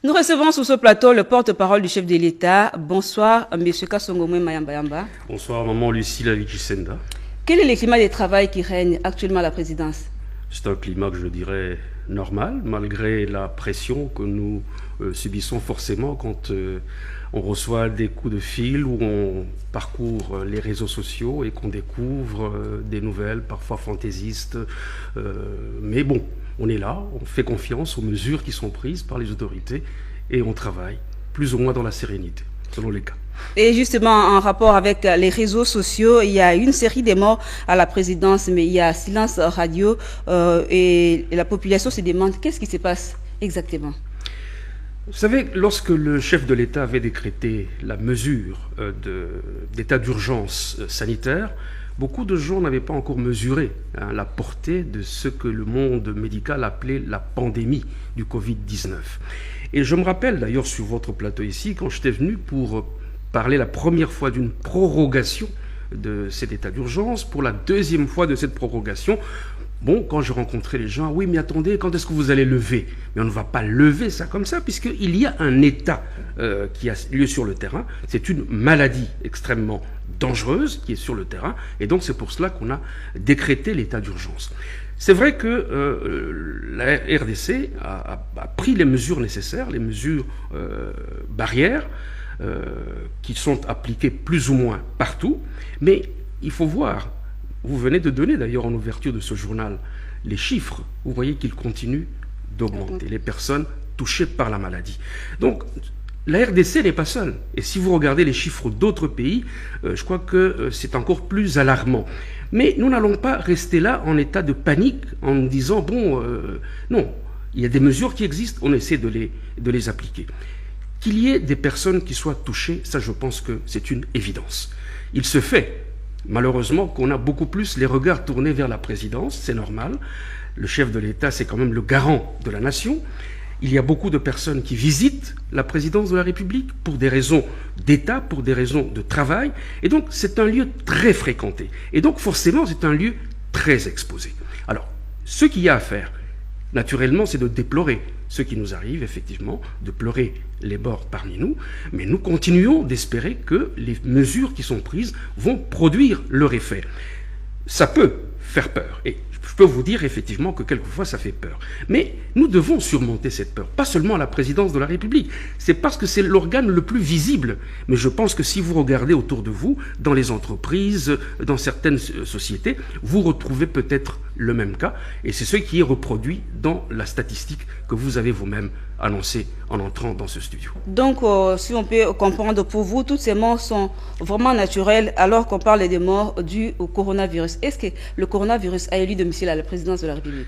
Nous recevons sur ce plateau le porte-parole du chef de l'État. Bonsoir, M. Kasongomwe Mayamba. Bonsoir, Maman Lucie Lavichisenda. Quel est le climat de travail qui règne actuellement à la présidence? C'est un climat que je dirais normal, malgré la pression que nous subissons forcément quand on reçoit des coups de fil ou on parcourt les réseaux sociaux et qu'on découvre des nouvelles, parfois fantaisistes. Mais bon, on est là, on fait confiance aux mesures qui sont prises par les autorités et on travaille plus ou moins dans la sérénité, selon les cas. Et justement, en rapport avec les réseaux sociaux, il y a une série de morts à la présidence, mais il y a silence radio et la population se demande qu'est-ce qui se passe exactement. Vous savez, lorsque le chef de l'État avait décrété la mesure d'état d'urgence sanitaire, beaucoup de gens n'avaient pas encore mesuré la portée de ce que le monde médical appelait la pandémie du Covid-19. Et je me rappelle d'ailleurs sur votre plateau ici, quand j'étais venu pour parler la première fois d'une prorogation de cet état d'urgence, pour la deuxième fois de cette prorogation, bon, quand je rencontrais les gens, oui, mais attendez, quand est-ce que vous allez lever? Mais on ne va pas lever ça comme ça, puisqu'il y a un état qui a lieu sur le terrain. C'est une maladie extrêmement dangereuse qui est sur le terrain, et donc c'est pour cela qu'on a décrété l'état d'urgence. C'est vrai que la RDC a pris les mesures nécessaires, les mesures barrières, qui sont appliquées plus ou moins partout, mais il faut voir. Vous venez de donner d'ailleurs en ouverture de ce journal les chiffres. Vous voyez qu'ils continuent d'augmenter, les personnes touchées par la maladie. Donc la RDC n'est pas seule. Et si vous regardez les chiffres d'autres pays, je crois que c'est encore plus alarmant. Mais nous n'allons pas rester là en état de panique en nous disant, bon, non, il y a des mesures qui existent, on essaie de les appliquer. Qu'il y ait des personnes qui soient touchées, ça je pense que c'est une évidence. Il se fait malheureusement qu'on a beaucoup plus les regards tournés vers la présidence, c'est normal. Le chef de l'État, c'est quand même le garant de la nation. Il y a beaucoup de personnes qui visitent la présidence de la République pour des raisons d'État, pour des raisons de travail. Et donc, c'est un lieu très fréquenté. Et donc, forcément, c'est un lieu très exposé. Alors, ce qu'il y a à faire, naturellement, c'est de déplorer ce qui nous arrive, effectivement, de pleurer les morts parmi nous, mais nous continuons d'espérer que les mesures qui sont prises vont produire leur effet. Ça peut faire peur, et je peux vous dire effectivement que quelquefois ça fait peur. Mais nous devons surmonter cette peur, pas seulement à la présidence de la République, c'est parce que c'est l'organe le plus visible. Mais je pense que si vous regardez autour de vous, dans les entreprises, dans certaines sociétés, vous retrouvez peut-être le même cas, et c'est ce qui est reproduit dans la statistique que vous avez vous-même annoncée en entrant dans ce studio. Donc, si on peut comprendre, pour vous, toutes ces morts sont vraiment naturelles, alors qu'on parle des morts dues au coronavirus. Est-ce que le coronavirus a élu domicile à la présidence de la République?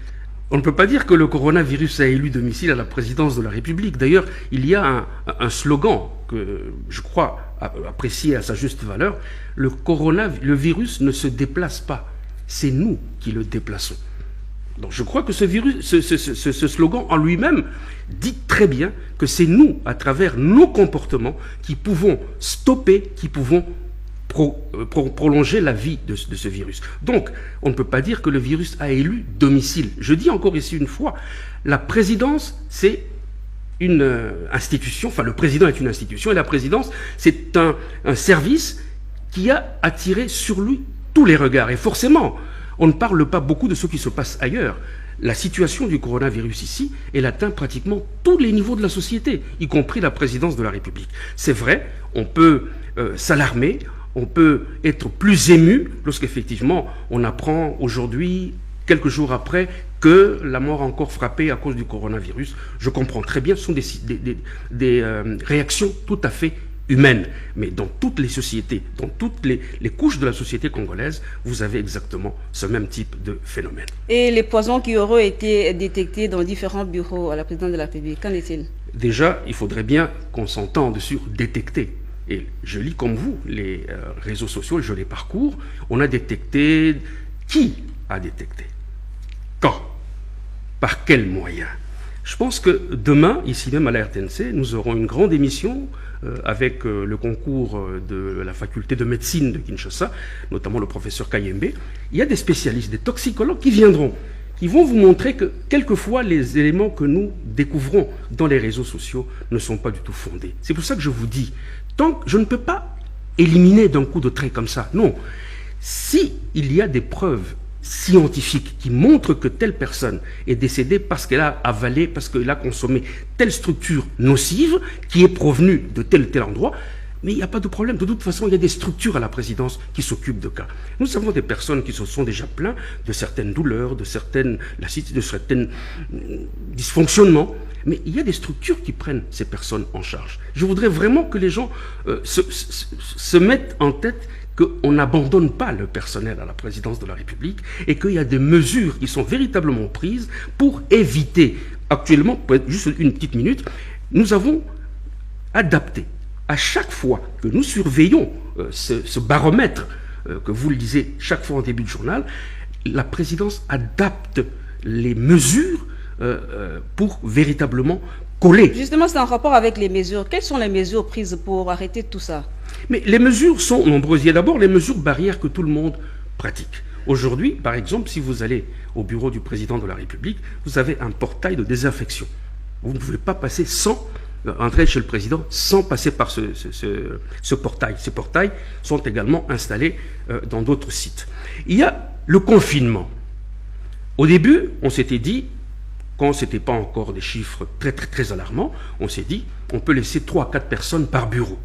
On ne peut pas dire que le coronavirus a élu domicile à la présidence de la République. D'ailleurs, il y a un slogan que je crois apprécier à sa juste valeur. Le virus ne se déplace pas. C'est nous qui le déplaçons. Donc je crois que ce slogan en lui-même dit très bien que c'est nous, à travers nos comportements, qui pouvons stopper, qui pouvons prolonger la vie de ce virus. Donc, on ne peut pas dire que le virus a élu domicile. Je dis encore ici une fois, la présidence, c'est une institution, enfin le président est une institution, et la présidence, c'est un service qui a attiré sur lui tous les regards. Et forcément, on ne parle pas beaucoup de ce qui se passe ailleurs. La situation du coronavirus ici, elle atteint pratiquement tous les niveaux de la société, y compris la présidence de la République. C'est vrai, on peut s'alarmer, on peut être plus ému lorsqu'effectivement on apprend aujourd'hui, quelques jours après, que la mort a encore frappé à cause du coronavirus. Je comprends très bien, ce sont des réactions tout à fait humaine. Mais dans toutes les sociétés, dans toutes les couches de la société congolaise, vous avez exactement ce même type de phénomène. Et les poisons qui auraient été détectés dans différents bureaux à la présidence de la République, qu'en est-il? Déjà, il faudrait bien qu'on s'entende sur détecter. Et je lis comme vous les réseaux sociaux, je les parcours. On a détecté. Qui a détecté? Quand? Par quels moyens? Je pense que demain, ici même à la RTNC, nous aurons une grande émission avec le concours de la faculté de médecine de Kinshasa, notamment le professeur Kayembe. Il y a des spécialistes, des toxicologues qui viendront qui vont vous montrer que quelquefois les éléments que nous découvrons dans les réseaux sociaux ne sont pas du tout fondés. C'est pour ça que je vous dis, tant que je ne peux pas éliminer d'un coup de trait comme ça. Non. Si il y a des preuves scientifiques qui montrent que telle personne est décédée parce qu'elle a avalé, parce qu'elle a consommé telle structure nocive qui est provenue de tel ou tel endroit, mais il n'y a pas de problème. De toute façon, il y a des structures à la présidence qui s'occupent de cas. Nous avons des personnes qui se sont déjà plaintes de certaines douleurs, de certains dysfonctionnements. Mais il y a des structures qui prennent ces personnes en charge. Je voudrais vraiment que les gens se mettent en tête qu'on n'abandonne pas le personnel à la présidence de la République et qu'il y a des mesures qui sont véritablement prises pour éviter. Actuellement, juste une petite minute, nous avons adapté. À chaque fois que nous surveillons ce baromètre que vous le lisez chaque fois en début de journal, la présidence adapte les mesures pour véritablement coller. Justement, c'est en rapport avec les mesures. Quelles sont les mesures prises pour arrêter tout ça? Mais les mesures sont nombreuses. Il y a d'abord les mesures barrières que tout le monde pratique. Aujourd'hui, par exemple, si vous allez au bureau du président de la République, vous avez un portail de désinfection. Vous ne pouvez pas passer entrer chez le président sans passer par ce portail. Ces portails sont également installés dans d'autres sites. Il y a le confinement. Au début, on s'était dit, quand ce n'était pas encore des chiffres très, très, très alarmants, on s'est dit, on peut laisser 3 à 4 personnes par bureau.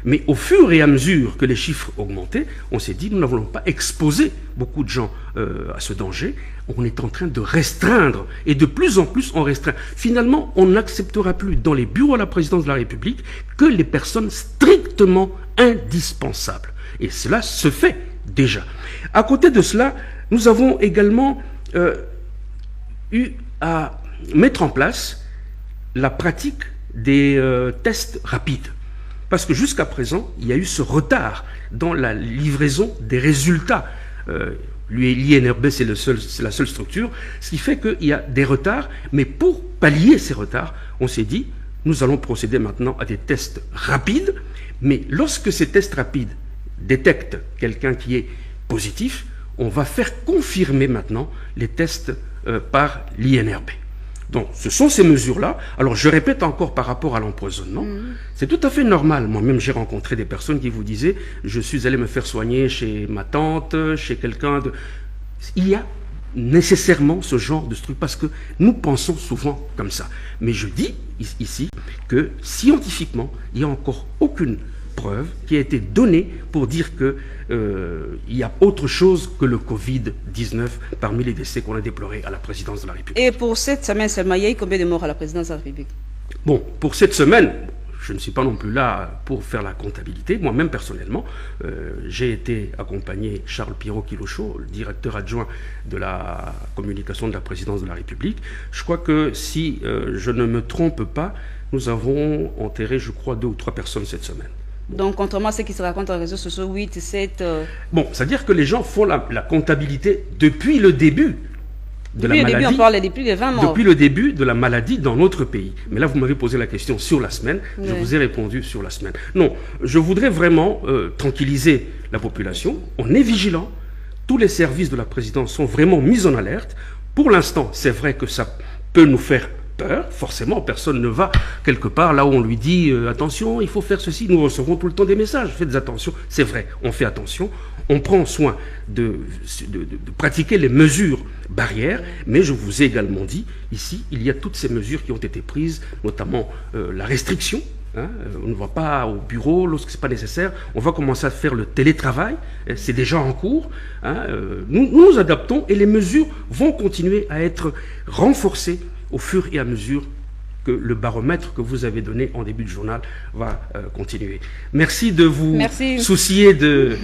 Mais au fur et à mesure que les chiffres augmentaient, on s'est dit, nous n'allons pas exposer beaucoup de gens à ce danger. On est en train de restreindre, et de plus en plus on restreint. Finalement, on n'acceptera plus dans les bureaux à la présidence de la République que les personnes strictement indispensables. Et cela se fait déjà. À côté de cela, nous avons également eu à mettre en place la pratique des tests rapides. Parce que jusqu'à présent, il y a eu ce retard dans la livraison des résultats. L'INRB, c'est la seule structure, ce qui fait qu'il y a des retards. Mais pour pallier ces retards, on s'est dit, nous allons procéder maintenant à des tests rapides. Mais lorsque ces tests rapides détectent quelqu'un qui est positif, on va faire confirmer maintenant les tests par l'INRB. Donc, ce sont ces mesures-là. Alors, je répète encore par rapport à l'empoisonnement, c'est tout à fait normal. Moi-même, j'ai rencontré des personnes qui vous disaient « je suis allé me faire soigner chez ma tante, chez quelqu'un de... » Il y a nécessairement ce genre de truc parce que nous pensons souvent comme ça. Mais je dis ici que scientifiquement, il n'y a encore aucune preuve qui a été donnée pour dire que il y a autre chose que le Covid-19 parmi les décès qu'on a déplorés à la présidence de la République. Et pour cette semaine seulement, il y a eu combien de morts à la présidence de la République? Bon, pour cette semaine, je ne suis pas non plus là pour faire la comptabilité. Moi-même, personnellement, j'ai été accompagné Charles Pirot-Kilocho, le directeur adjoint de la communication de la présidence de la République. Je crois que si je ne me trompe pas, nous avons enterré, je crois, 2 ou 3 personnes cette semaine. Donc, contrairement à ce qui se raconte dans les réseaux sociaux, 8, 7... Bon, c'est-à-dire que les gens font la comptabilité depuis le début de la maladie. Depuis le début, on parle depuis les 20 morts. Depuis le début de la maladie dans notre pays. Mais là, vous m'avez posé la question sur la semaine. Oui. Je vous ai répondu sur la semaine. Non, je voudrais vraiment tranquilliser la population. On est vigilant. Tous les services de la présidence sont vraiment mis en alerte. Pour l'instant, c'est vrai que ça peut nous faire peur, forcément, personne ne va quelque part là où on lui dit attention, il faut faire ceci. Nous recevons tout le temps des messages, faites attention. C'est vrai, on fait attention, on prend soin de pratiquer les mesures barrières, mais je vous ai également dit, ici, il y a toutes ces mesures qui ont été prises, notamment la restriction. On ne va pas au bureau lorsque ce n'est pas nécessaire. On va commencer à faire le télétravail. C'est déjà en cours. Nous nous adaptons et les mesures vont continuer à être renforcées au fur et à mesure que le baromètre que vous avez donné en début de journal va continuer. Merci de vous soucier de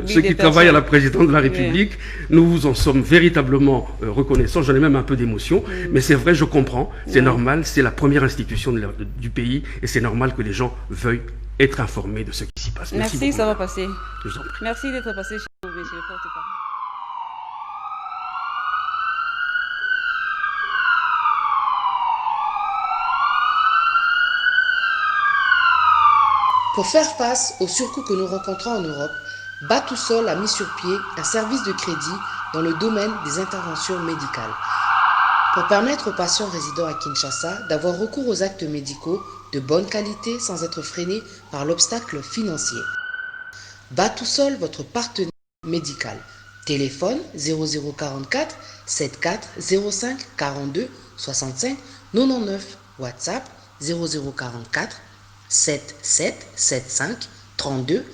ceux qui travaillent à la présidence de la République. Oui. Nous vous en sommes véritablement reconnaissants. J'en ai même un peu d'émotion. Oui. Mais c'est vrai, je comprends. C'est normal. C'est la première institution du pays. Et c'est normal que les gens veuillent être informés de ce qui s'y passe. Merci, ça va passer. Je vous en prie. Merci d'être passé chez vous, monsieur le porte-parole. Pour faire face aux surcoûts que nous rencontrons en Europe, Batousol a mis sur pied un service de crédit dans le domaine des interventions médicales. Pour permettre aux patients résidant à Kinshasa d'avoir recours aux actes médicaux de bonne qualité sans être freinés par l'obstacle financier. Batoussol, votre partenaire médical. Téléphone 0044 74 05 42 65 99. WhatsApp 0044 77 75 32